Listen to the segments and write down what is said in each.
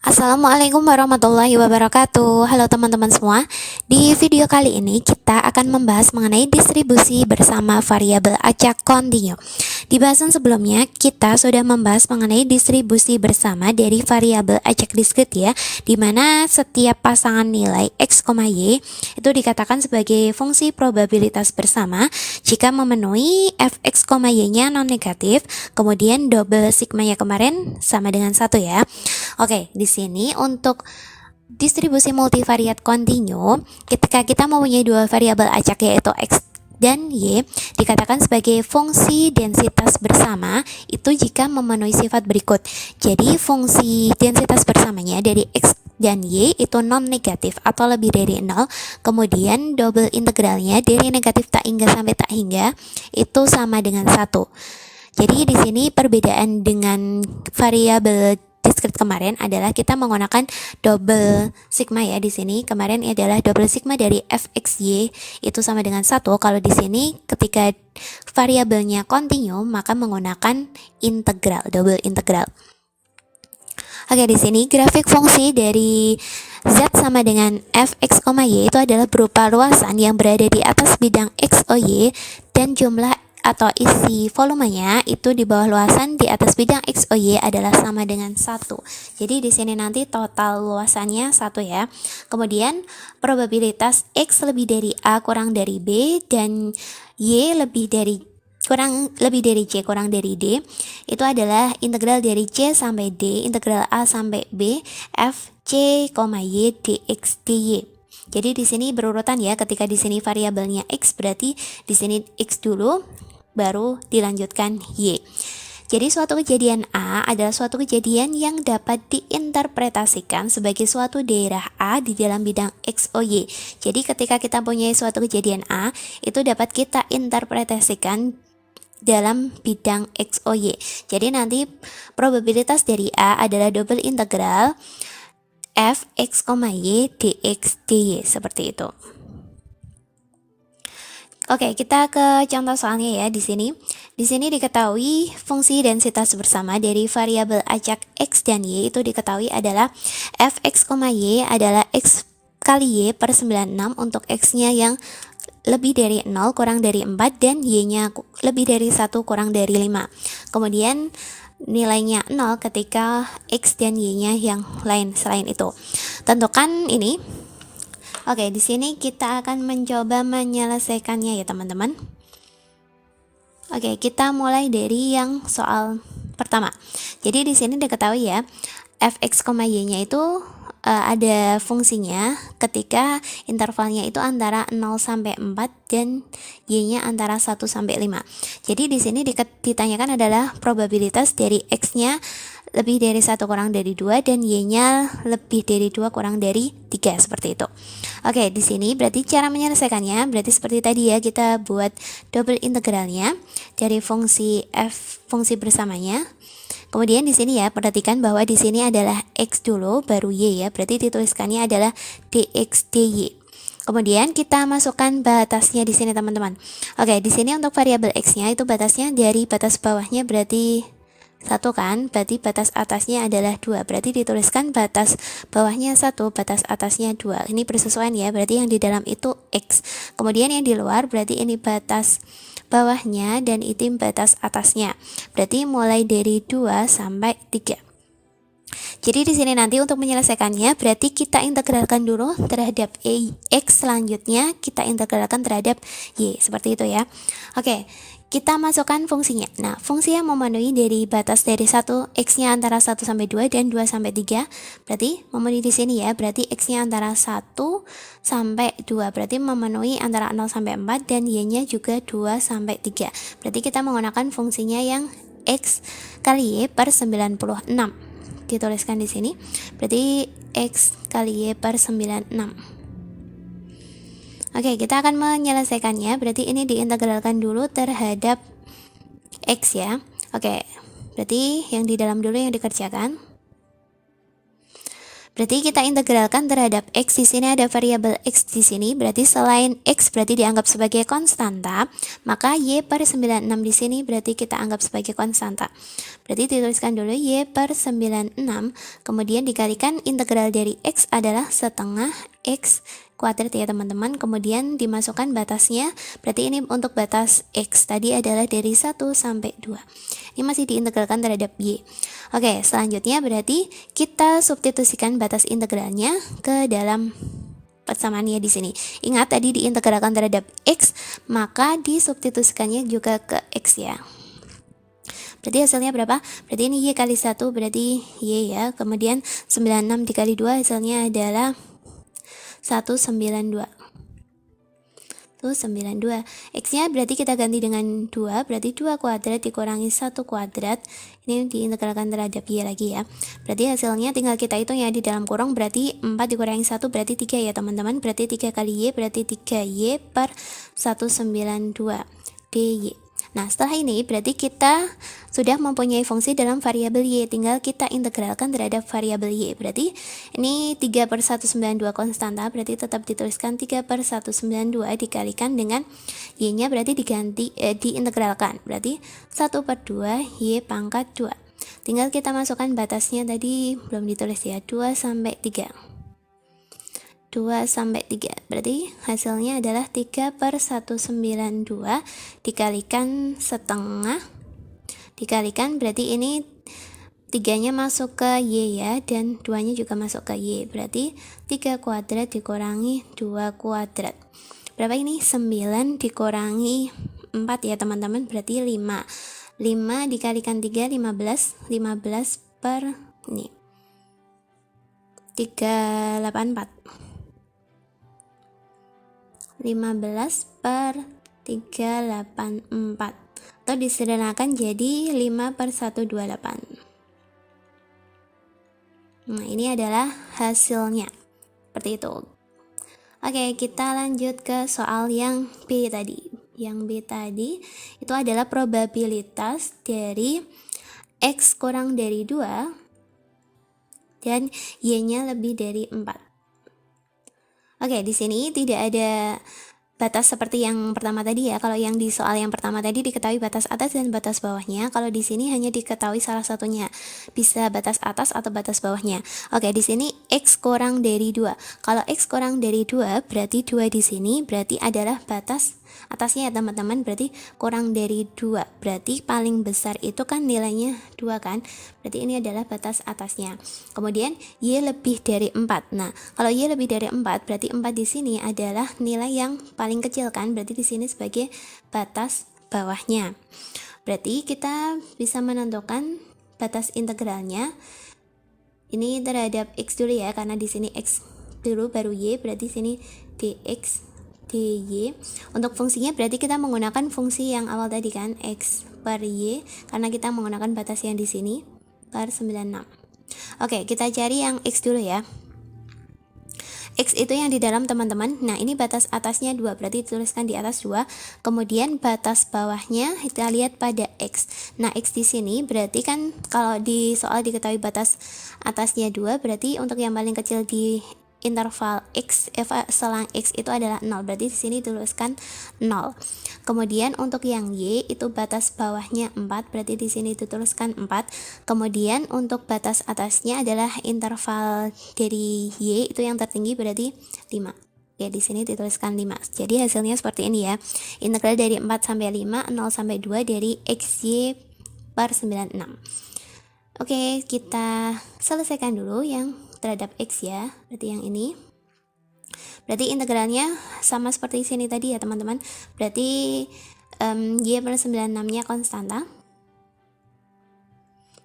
Assalamualaikum warahmatullahi wabarakatuh. Halo teman-teman semua. Di video kali ini kita akan membahas mengenai distribusi bersama variabel acak kontinu. Di bahasan sebelumnya kita sudah membahas mengenai distribusi bersama dari variabel acak diskrit ya, di mana setiap pasangan nilai x, y itu dikatakan sebagai fungsi probabilitas bersama jika memenuhi fx, y-nya non negatif, kemudian double sigma-nya kemarin sama dengan 1 ya. Oke, di sini untuk distribusi multivariat kontinu, ketika kita mempunyai dua variabel acak yaitu x dan y, dikatakan sebagai fungsi densitas bersama itu jika memenuhi sifat berikut. Jadi fungsi densitas bersamanya dari x dan y itu non negatif atau lebih dari 0, kemudian double integralnya dari negatif tak hingga sampai tak hingga itu sama dengan 1. Jadi di sini perbedaan dengan variabel diskrit kemarin adalah kita menggunakan double sigma ya. Di sini kemarin adalah double sigma dari fxy itu sama dengan 1. Kalau di sini ketika variabelnya kontinu maka menggunakan integral, double integral. Oke, di sini grafik fungsi dari z sama dengan fx, y itu adalah berupa luasan yang berada di atas bidang x, y dan jumlah atau isi volumenya itu di bawah luasan di atas bidang x, y adalah sama dengan 1. Jadi di sini nanti total luasannya 1 ya. Kemudian probabilitas x lebih dari a kurang dari b dan y lebih dari c kurang dari d itu adalah integral dari c sampai d, integral a sampai b, f c, y dx dy. Jadi di sini berurutan ya. Ketika di sini variabelnya x berarti di sini x dulu baru dilanjutkan y. Jadi suatu kejadian A adalah suatu kejadian yang dapat diinterpretasikan sebagai suatu daerah A di dalam bidang x, y. Jadi ketika kita punya suatu kejadian A, itu dapat kita interpretasikan dalam bidang x, y. Jadi nanti probabilitas dari A adalah double integral f x, y dx dy seperti itu. Oke, kita ke contoh soalnya ya. Di sini diketahui fungsi densitas bersama dari variabel acak x dan y itu diketahui adalah fx, y adalah x kali y per 96 untuk x-nya yang lebih dari 0 kurang dari 4 dan y-nya lebih dari 1 kurang dari 5. Kemudian nilainya 0 ketika x dan y-nya yang lain selain itu. Tentukan ini. Oke, di sini kita akan mencoba menyelesaikannya ya teman-teman. Oke, kita mulai dari yang soal pertama. Jadi di sini diketahui ya, fx, y-nya itu ada fungsinya ketika intervalnya itu antara 0 sampai 4 dan y-nya antara 1 sampai 5. Jadi di sini ditanyakan adalah probabilitas dari x-nya lebih dari 1 kurang dari 2 dan y-nya lebih dari 2 kurang dari 3 seperti itu. Oke, di sini berarti cara menyelesaikannya berarti seperti tadi ya, kita buat double integralnya dari fungsi fungsi bersamanya. Kemudian di sini ya, perhatikan bahwa di sini adalah x dulu baru y ya. Berarti dituliskannya adalah dx dy. Kemudian kita masukkan batasnya di sini teman-teman. Oke, di sini untuk variabel x-nya itu batasnya dari batas bawahnya berarti 1 kan, berarti batas atasnya adalah 2. Berarti dituliskan batas bawahnya 1, batas atasnya 2. Ini persesuaian ya, berarti yang di dalam itu x. Kemudian yang di luar berarti ini batas bawahnya dan itu batas atasnya. Berarti mulai dari 2 sampai 3. Jadi di sini nanti untuk menyelesaikannya berarti kita integralkan dulu terhadap x, selanjutnya kita integralkan terhadap y, seperti itu ya. Oke, kita masukkan fungsinya. Nah, fungsi yang memenuhi dari batas dari 1, x-nya antara 1 sampai 2 dan 2 sampai 3. Berarti memenuhi di sini ya, berarti x-nya antara 1 sampai 2. Berarti memenuhi antara 0 sampai 4 dan y-nya juga 2 sampai 3. Berarti kita menggunakan fungsinya yang x kali y per 96. Dituliskan di sini. Berarti x kali y per 96. Oke, kita akan menyelesaikannya. Berarti ini diintegralkan dulu terhadap x ya. Oke, berarti yang di dalam dulu yang dikerjakan. Berarti kita integralkan terhadap X. Di sini ada variabel X di sini, berarti selain X berarti dianggap sebagai konstanta, maka Y per 96 di sini berarti kita anggap sebagai konstanta. Berarti dituliskan dulu Y per 96, kemudian dikalikan integral dari X adalah setengah X kuadrat ya teman-teman, kemudian dimasukkan batasnya, berarti ini untuk batas X tadi adalah dari 1 sampai 2. Ini masih diintegralkan terhadap Y. Oke, selanjutnya berarti kita substitusikan batas integralnya ke dalam persamaannya di sini. Ingat tadi diintegralkan terhadap X, maka disubstitusikannya juga ke X ya. Berarti hasilnya berapa? Berarti ini Y kali 1 berarti Y ya. Kemudian 96 dikali 2 hasilnya adalah 192. 92. X-nya berarti kita ganti dengan 2, berarti 2 kuadrat dikurangi 1 kuadrat. Ini diintegralkan terhadap Y lagi ya. Berarti hasilnya tinggal kita hitung ya di dalam kurung, berarti 4 dikurangi 1 berarti 3 ya teman-teman. Berarti 3 kali Y berarti 3Y per 192 dy. Nah, setelah ini berarti kita sudah mempunyai fungsi dalam variabel Y, tinggal kita integralkan terhadap variabel Y. Berarti ini 3 per 192 konstanta, berarti tetap dituliskan 3 per 192 dikalikan dengan Y-nya berarti diintegralkan. Berarti 1 per 2 Y pangkat 2. Tinggal kita masukkan batasnya tadi belum ditulis ya, 2 sampai 3. 2 sampai 3, berarti hasilnya adalah 3 per 192 dikalikan setengah, dikalikan berarti ini 3-nya masuk ke Y ya, dan 2-nya juga masuk ke Y, berarti 3 kuadrat dikurangi 2 kuadrat. Berapa ini? 9 dikurangi 4 ya teman-teman, berarti 5. 5 dikalikan 3, 15. 15 per ini 384. 15 per 384, atau disederhanakan jadi 5 per 128. Nah, ini adalah hasilnya seperti itu. Oke, kita lanjut ke soal yang B tadi. Yang B tadi itu adalah probabilitas dari X kurang dari 2 dan Y-nya lebih dari 4. Oke, di sini tidak ada batas seperti yang pertama tadi ya. Kalau yang di soal yang pertama tadi diketahui batas atas dan batas bawahnya. Kalau di sini hanya diketahui salah satunya, bisa batas atas atau batas bawahnya. Oke, di sini X kurang dari 2. Kalau X kurang dari 2, berarti 2 di sini berarti adalah batas atasnya ya teman-teman, berarti kurang dari 2. Berarti paling besar itu kan nilainya 2 kan? Berarti ini adalah batas atasnya. Kemudian Y lebih dari 4. Nah, kalau Y lebih dari 4, berarti 4 di sini adalah nilai yang paling kecil kan? Berarti di sini sebagai batas bawahnya. Berarti kita bisa menentukan batas integralnya. Ini terhadap X dulu ya, karena di sini X dulu baru Y, berarti sini dx dy. Untuk fungsinya berarti kita menggunakan fungsi yang awal tadi kan, X per Y, karena kita menggunakan batas yang di sini per 96. Oke, kita cari yang X dulu ya. X itu yang di dalam teman-teman. Nah, ini batas atasnya 2, berarti dituliskan di atas 2. Kemudian batas bawahnya kita lihat pada X. Nah, X di sini berarti kan kalau di soal diketahui batas atasnya 2, berarti untuk yang paling kecil di interval X, selang X itu adalah 0, berarti di sini tuliskan 0. Kemudian untuk yang Y itu batas bawahnya 4, berarti di sini dituliskan 4. Kemudian untuk batas atasnya adalah interval dari Y itu yang tertinggi, berarti 5. Ya, di sini dituliskan 5. Jadi hasilnya seperti ini ya. Integral dari 4 sampai 5, 0 sampai 2 dari XY per 96. Oke, kita selesaikan dulu yang terhadap X ya, berarti yang ini. Berarti integralnya sama seperti sini tadi ya teman-teman. Berarti Y per 96-nya konstanta.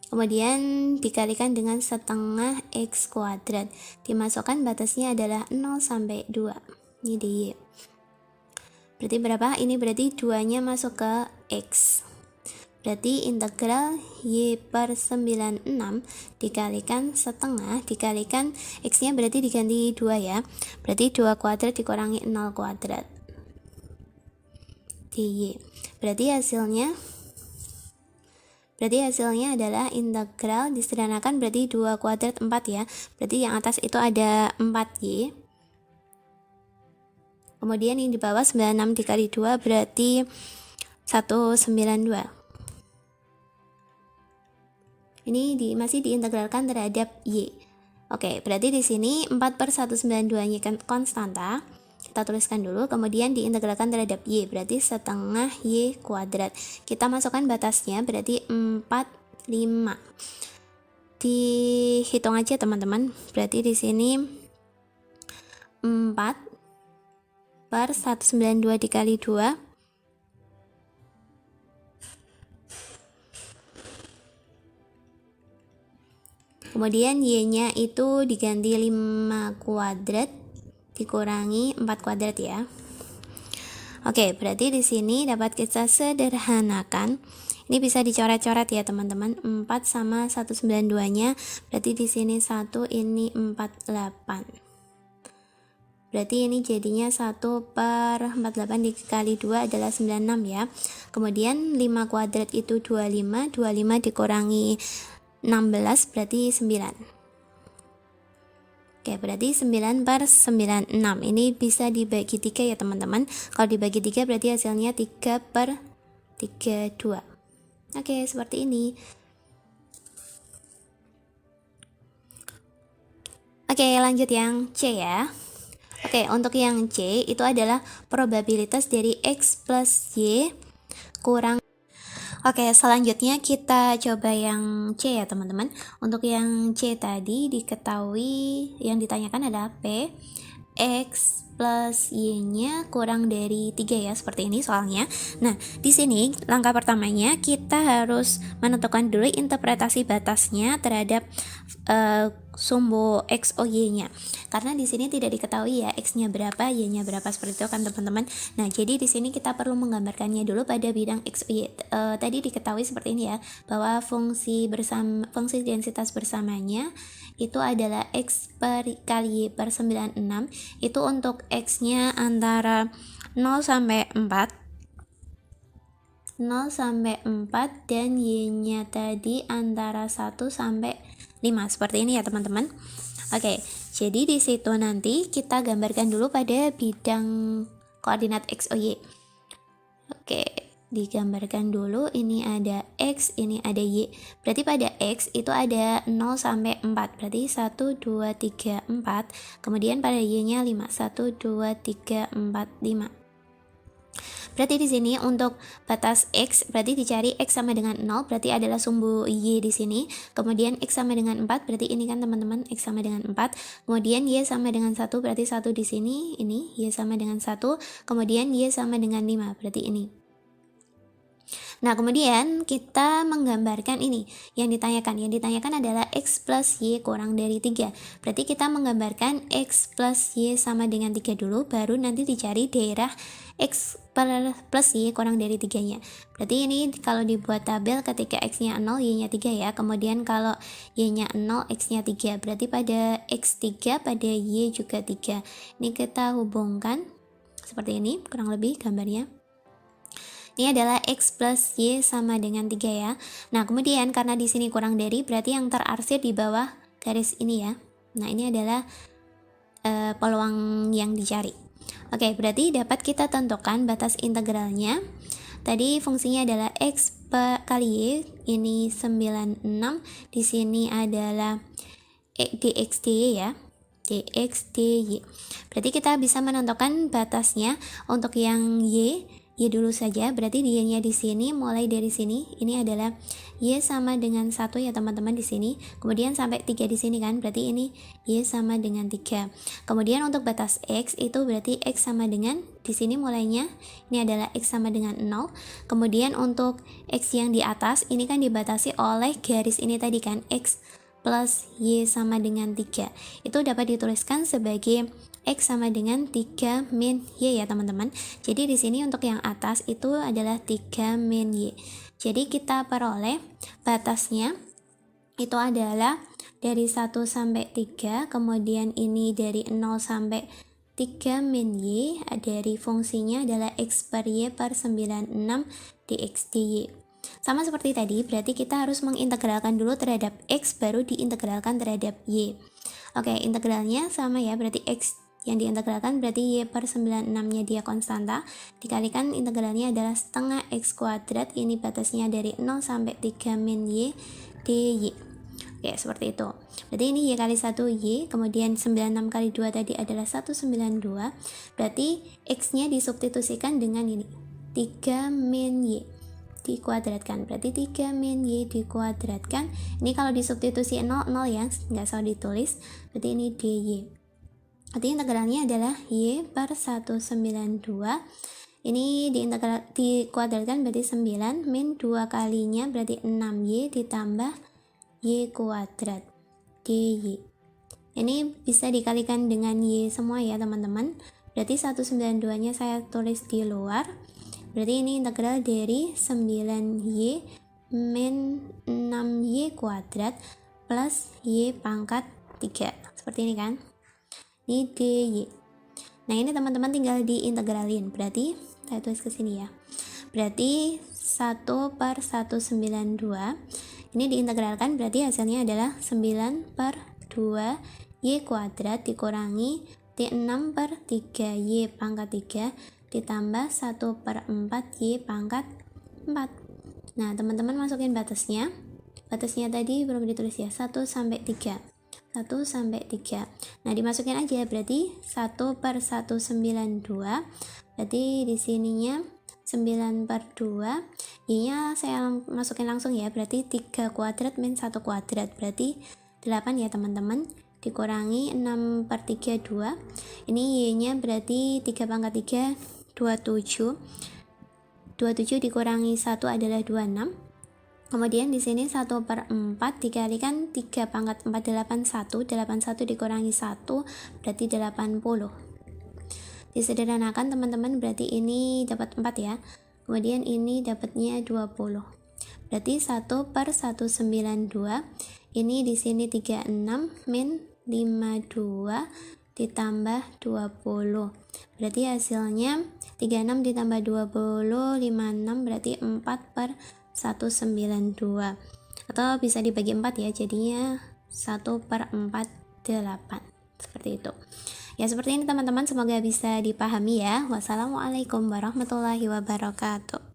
Kemudian dikalikan dengan setengah X kuadrat. Dimasukkan batasnya adalah 0 sampai 2. Ini di Y. Berarti berapa? Ini berarti 2-nya masuk ke X. Berarti integral Y per 96 dikalikan setengah, dikalikan X-nya berarti diganti 2 ya. Berarti 2 kuadrat dikurangi 0 kuadrat dy. Berarti hasilnya berarti hasilnya adalah integral disederhanakan berarti 2 kuadrat 4 ya. Berarti yang atas itu ada 4Y. Kemudian yang di bawah 96 dikali 2 berarti 192. Ini masih diintegralkan terhadap Y. Oke, berarti di sini 4/192-nya kan konstanta. Kita tuliskan dulu, kemudian diintegralkan terhadap Y, berarti setengah Y kuadrat. Kita masukkan batasnya, berarti 4, 5. Dihitung aja teman-teman, berarti di sini 4/192 dikali 2 kemudian Y-nya itu diganti 5 kuadrat dikurangi 4 kuadrat ya. Oke, berarti di sini dapat kita sederhanakan. Ini bisa dicoret-coret ya teman-teman. 4 sama 192-nya, berarti di sini 1, ini 48. Berarti ini jadinya 1/48 dikali 2 adalah 96 ya. Kemudian 5 kuadrat itu 25, 25 dikurangi 16 berarti 9. Oke, berarti 9/96. Ini bisa dibagi 3 ya teman-teman. Kalau dibagi 3 berarti hasilnya 3/32. Oke, seperti ini. Oke, lanjut yang C ya. Oke, untuk yang C itu adalah probabilitas dari X plus Y kurang. Oke, selanjutnya kita coba yang C ya teman-teman. Untuk yang C tadi diketahui yang ditanyakan adalah P X plus Y-nya kurang dari 3 ya, seperti ini soalnya. Nah, di sini langkah pertamanya kita harus menentukan dulu interpretasi batasnya terhadap sumbu X O Y-nya. Karena di sini tidak diketahui ya X-nya berapa, Y-nya berapa, seperti itu kan teman-teman. Nah, jadi di sini kita perlu menggambarkannya dulu pada bidang X O Y. Tadi diketahui seperti ini ya, bahwa fungsi densitas bersamanya itu adalah X kali Y per 96. Itu untuk X-nya antara 0 sampai 4. 0 sampai 4 dan Y-nya tadi antara 1 sampai 5. Seperti ini ya teman-teman. Oke, jadi di situ nanti kita gambarkan dulu pada bidang koordinat X, O, Y. Oke, digambarkan dulu, ini ada X, ini ada Y. Berarti pada X itu ada 0 sampai 4. Berarti 1, 2, 3, 4. Kemudian pada Y-nya 5. 1, 2, 3, 4, 5. Berarti di sini untuk batas X berarti dicari X sama dengan 0, berarti adalah sumbu Y di sini. Kemudian X sama dengan 4, berarti ini kan teman-teman, X sama dengan 4. Kemudian Y sama dengan 1, berarti 1 di sini, ini Y sama dengan 1. Kemudian Y sama dengan 5, berarti ini. Nah, kemudian kita menggambarkan ini yang ditanyakan. Yang ditanyakan adalah X plus Y kurang dari 3. Berarti kita menggambarkan X plus Y sama dengan 3 dulu, baru nanti dicari daerah X plus Y kurang dari 3-nya. Berarti ini kalau dibuat tabel ketika X-nya 0, Y-nya 3 ya. Kemudian kalau Y-nya 0, X-nya 3. Berarti pada X 3, pada Y juga 3. Ini kita hubungkan seperti ini, kurang lebih gambarnya. Ini adalah X plus Y sama dengan 3 ya. Nah, kemudian karena di sini kurang dari, berarti yang terarsir di bawah garis ini ya. Nah, ini adalah peluang yang dicari. Oke, berarti dapat kita tentukan batas integralnya. Tadi fungsinya adalah X kali Y, ini 96. Di sini adalah dx dy ya. Dx dy. Berarti kita bisa menentukan batasnya untuk yang Y dulu saja, berarti Y-nya di sini mulai dari sini, ini adalah Y sama dengan 1 ya teman-teman di sini. Kemudian sampai 3 di sini kan, berarti ini Y sama dengan 3. Kemudian untuk batas X itu berarti X sama dengan, di sini mulainya ini adalah X sama dengan 0. Kemudian untuk X yang di atas ini kan dibatasi oleh garis ini tadi kan, X plus Y sama dengan 3. Itu dapat dituliskan sebagai X sama dengan 3 min Y ya teman-teman. Jadi di sini untuk yang atas itu adalah 3 min Y. Jadi kita peroleh batasnya itu adalah dari 1 sampai 3, kemudian ini dari 0 sampai 3 min Y, dari fungsinya adalah X per Y per 96 dx dy. Sama seperti tadi, berarti kita harus mengintegralkan dulu terhadap X, baru diintegralkan terhadap Y. Oke, integralnya sama ya, berarti X yang diintegralkan berarti Y per 96 nya dia konstanta, dikalikan integralnya adalah setengah X kuadrat, ini batasnya dari 0 sampai 3 min Y dy. Oke, seperti itu. Berarti ini Y kali 1 Y, kemudian 96 kali 2 tadi adalah 192, berarti X nya disubstitusikan dengan ini 3 min Y dikuadratkan, berarti 3 min Y dikuadratkan, ini kalau disubstitusi 0 ya, nggak usah ditulis, berarti ini dy. Berarti integralnya adalah Y per 192, ini dikuadratkan berarti 9, min 2 kalinya berarti 6Y ditambah Y kuadrat dy. Ini bisa dikalikan dengan Y semua ya teman-teman, berarti 192 nya saya tulis di luar, berarti ini integral dari 9Y min 6Y kuadrat plus Y pangkat 3, seperti ini kan, ini dy. Nah ini teman-teman tinggal diintegralin, berarti saya tulis ke sini ya, berarti 1 per 192 ini diintegralkan, berarti hasilnya adalah 9 per 2 Y kuadrat dikurangi T6 per 3 Y pangkat 3 ditambah 1 per 4 Y pangkat 4. Nah teman-teman masukin batasnya tadi belum ditulis ya, 1 sampai 3. Nah dimasukin aja, berarti 1 per 192, berarti di sininya 9 per 2, Y nya saya masukin langsung ya, berarti 3 kuadrat min 1 kuadrat, berarti 8 ya teman-teman, dikurangi 6 per 3 2, ini Y nya berarti 3 pangkat 3 27 dikurangi 1 adalah 26, kemudian di sini 1 per 4 dikalikan 3 pangkat 4 81 dikurangi 1 berarti 80. Disederhanakan teman-teman, berarti ini dapat 4 ya, kemudian ini dapatnya 20, berarti 1 per 192, ini di sini 36 min 52 ditambah 20, berarti hasilnya 36 ditambah 20 56, berarti 4 per 192, atau bisa dibagi 4 ya, jadinya 1 per 48, seperti itu ya. Seperti ini teman-teman, semoga bisa dipahami ya. Wassalamualaikum warahmatullahi wabarakatuh.